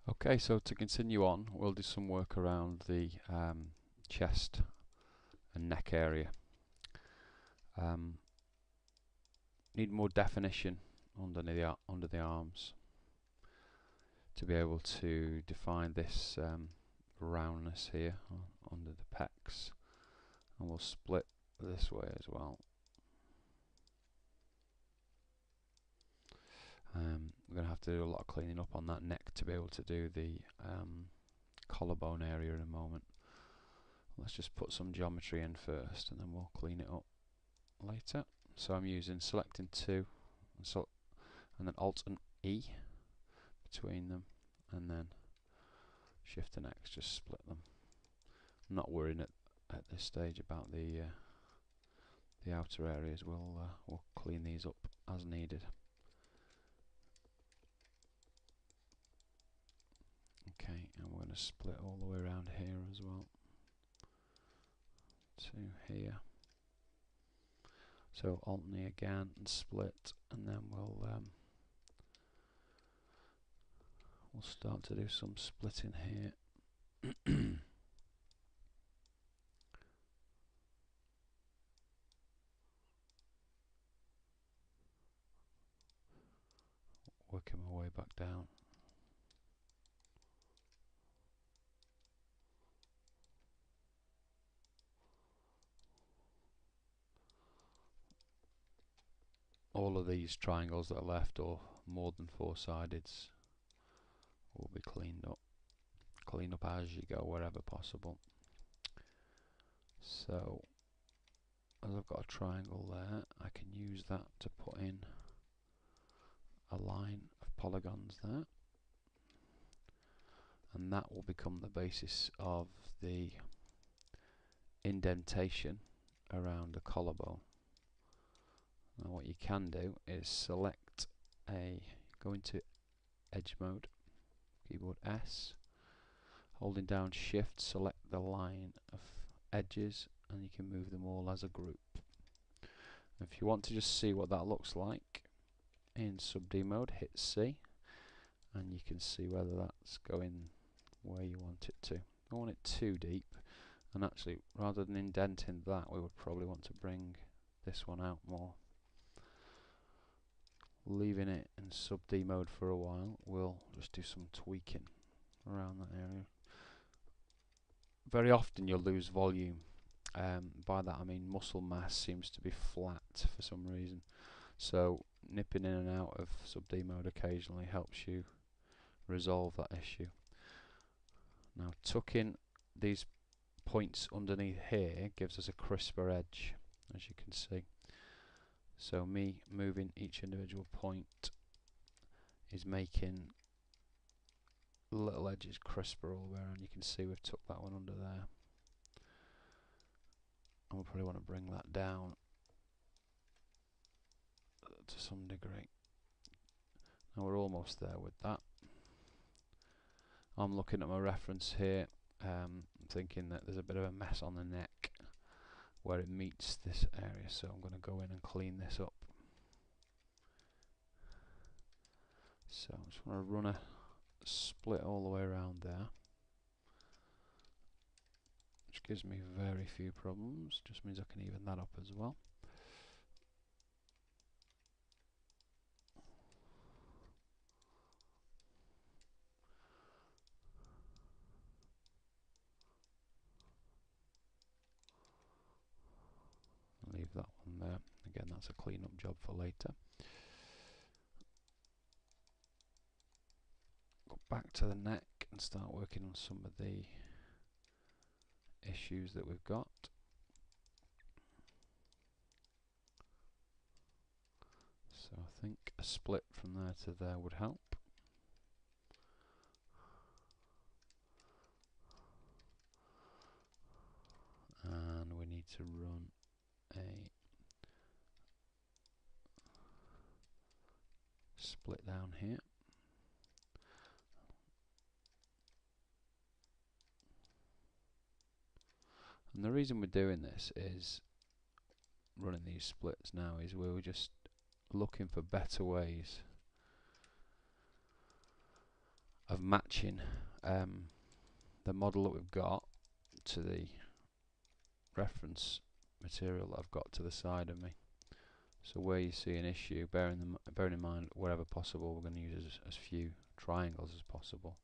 Okay, so to continue on, we'll do some work around the chest and neck area. Need more definition under the arms to be able to define this roundness here under the pecs, and we'll split this way as well. We're going to have to do a lot of cleaning up on that neck to be able to do the collarbone area in a moment. Let's just put some geometry in first and then we'll clean it up later. So I'm using selecting 2 and then Alt and E between them, and then Shift and X, just split them. I'm not worrying at this stage about the outer areas. We'll clean these up as needed. Okay, and we're going to split all the way around here as well to here. So Alt and E again and split, and then we'll start to do some splitting here. Working my way back down. All of these triangles that are left, or more than 4-sideds, will be cleaned up. Clean up as you go, wherever possible. So, as I've got a triangle there, I can use that to put in a line of polygons there, and that will become the basis of the indentation around the collarbone. Now what you can do is go into edge mode, keyboard S, holding down Shift, select the line of edges, and you can move them all as a group. If you want to just see what that looks like in sub D mode, hit C, and you can see whether that's going where you want it to. Don't want it too deep, and actually rather than indenting that, we would probably want to bring this one out more. Leaving it in sub D mode for a while, we'll just do some tweaking around that area. Very often you'll lose volume. By that I mean muscle mass seems to be flat for some reason. So nipping in and out of sub D mode occasionally helps you resolve that issue. Now tucking these points underneath here gives us a crisper edge, as you can see. So me moving each individual point is making little edges crisper all the way around. You can see we've tucked that one under there, and we'll probably want to bring that down to some degree. Now we're almost there with that. I'm looking at my reference here, thinking that there's a bit of a mess on the neck where it meets this area, so I'm going to go in and clean this up. So I just want to run a split all the way around there, which gives me very few problems, just means I can even that up as well. Leave that one there. Again, that's a clean up job for later. Go back to the neck and start working on some of the issues that we've got. So I think a split from there to there would help. And we need to run a split down here. And the reason we're doing this is running these splits now is we're just looking for better ways of matching the model that we've got to the reference material that I've got to the side of me. So where you see an issue, bearing in mind, wherever possible, we're going to use as few triangles as possible.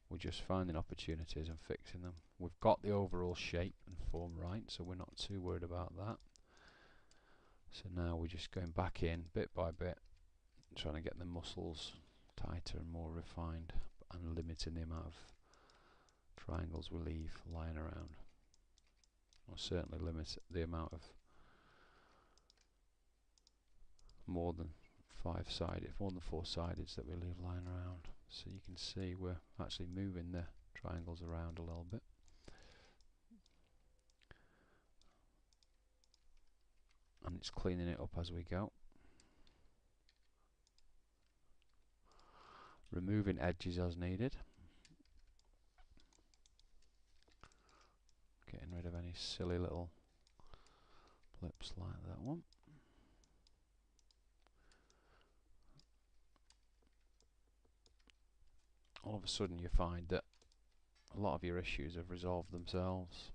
We're just finding opportunities and fixing them. We've got the overall shape and form right, so we're not too worried about that. So now we're just going back in bit by bit, trying to get the muscles tighter and more refined, and limiting the amount of triangles we leave lying around. Or certainly limit the amount of more than four-sided that we leave lying around. So you can see we're actually moving the triangles around a little bit. And it's cleaning it up as we go. Removing edges as needed. Getting rid of any silly little blips like that one. All of a sudden you find that a lot of your issues have resolved themselves.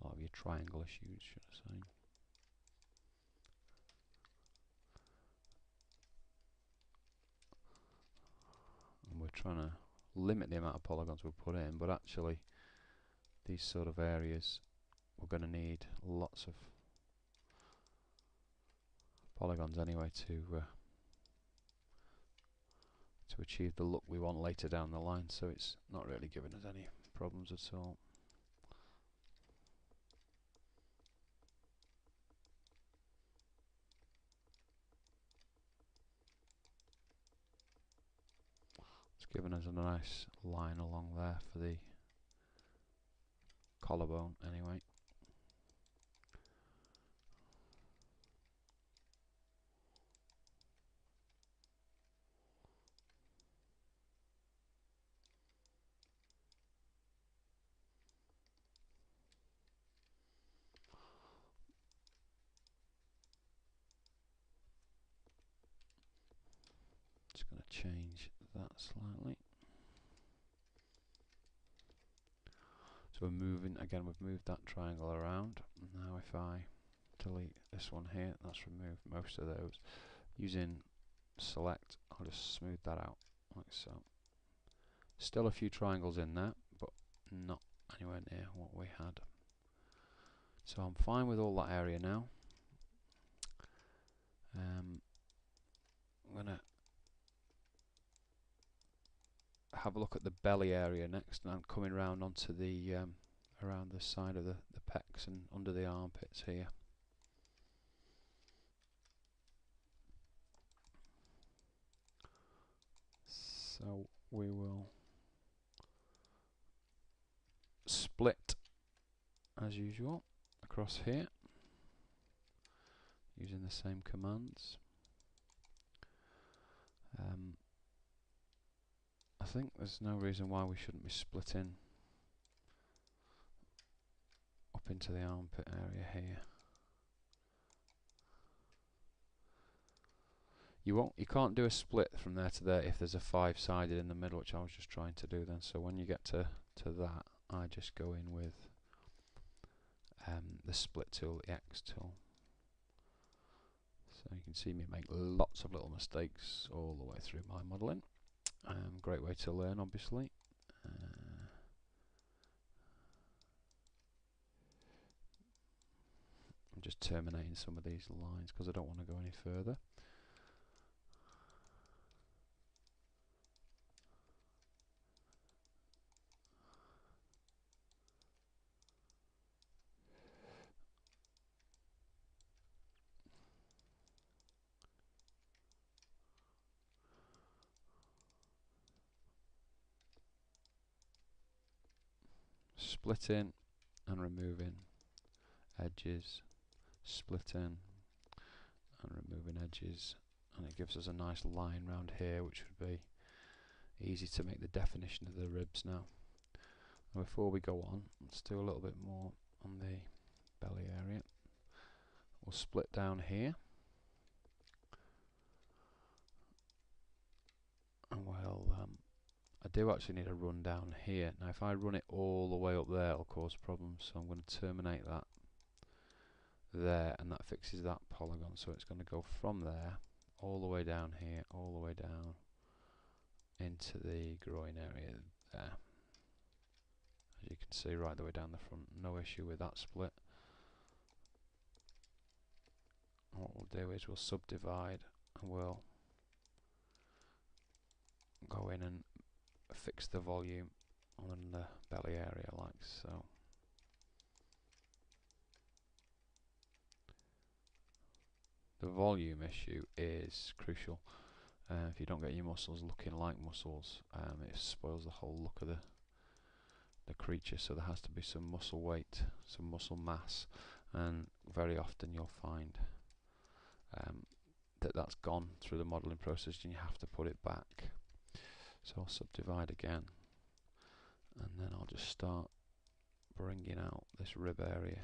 A lot of your triangle issues, should I say. And we're trying to limit the amount of polygons we put in, but actually these sort of areas we're going to need lots of polygons anyway to achieve the look we want later down the line, so it's not really giving us any problems at all. It's given us a nice line along there for the collarbone anyway. Just going to change that slightly. So we're moving, again we've moved that triangle around. Now if I delete this one here, that's removed most of those. Using select, I'll just smooth that out like so. Still a few triangles in there, but not anywhere near what we had. So I'm fine with all that area now. I'm going to have a look at the belly area next, and I'm coming round onto the around the side of the pecs and under the armpits here. So we will split as usual across here using the same commands. I think there's no reason why we shouldn't be splitting up into the armpit area here. You can't do a split from there to there if there's a 5-sided in the middle, which I was just trying to do then. So when you get to that, I just go in with the split tool, the X tool. So you can see me make lots of little mistakes all the way through my modelling. Great way to learn, obviously. I'm just terminating some of these lines because I don't want to go any further. Splitting and removing edges, splitting and removing edges, and it gives us a nice line round here, which would be easy to make the definition of the ribs now. And before we go on, let's do a little bit more on the belly area. We'll split down here. And I do actually need a run down here. Now if I run it all the way up there it'll cause problems, so I'm going to terminate that there, and that fixes that polygon. So it's going to go from there all the way down here, all the way down into the groin area there. As you can see, right the way down the front, no issue with that split. And what we'll do is we'll subdivide and we'll go in and fix the volume on the belly area like so. The volume issue is crucial. If you don't get your muscles looking like muscles, it spoils the whole look of the creature, so there has to be some muscle weight, some muscle mass, and very often you'll find that that's gone through the modelling process and you have to put it back. So I'll subdivide again, and then I'll just start bringing out this rib area.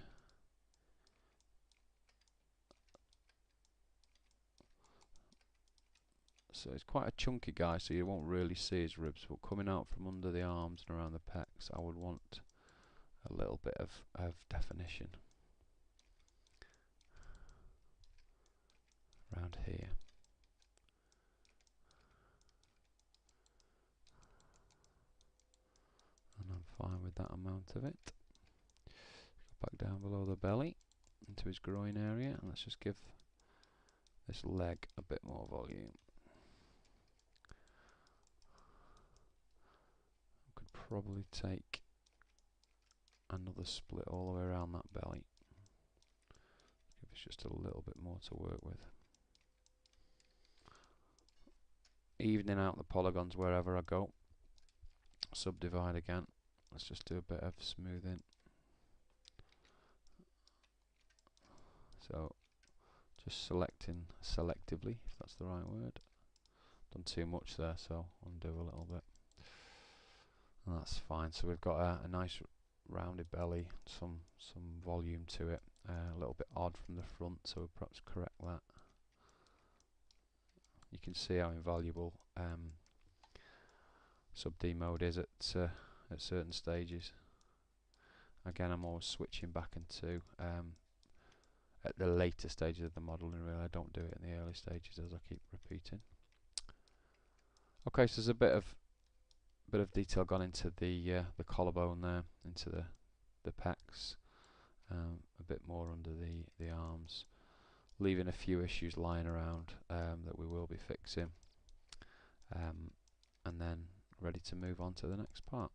So it's quite a chunky guy, so you won't really see his ribs, but coming out from under the arms and around the pecs, I would want a little bit of definition around here. And I'm fine with that amount of it. Go back down below the belly into his groin area, and let's just give this leg a bit more volume. Could probably take another split all the way around that belly. Give us just a little bit more to work with. Evening out the polygons wherever I go. Subdivide again. Let's just do a bit of smoothing. So just selecting selectively, if that's the right word. Done too much there, so undo a little bit. And that's fine. So we've got a nice rounded belly, some volume to it. A little bit odd from the front, so we'll perhaps correct that. You can see how invaluable sub-D mode is at certain stages. Again, I'm always switching back into at the later stages of the modelling. Really, I don't do it in the early stages, as I keep repeating. Okay, so there's a bit of detail gone into the collarbone there, into the pecs, a bit more under the arms, leaving a few issues lying around that we will be fixing, and then ready to move on to the next part.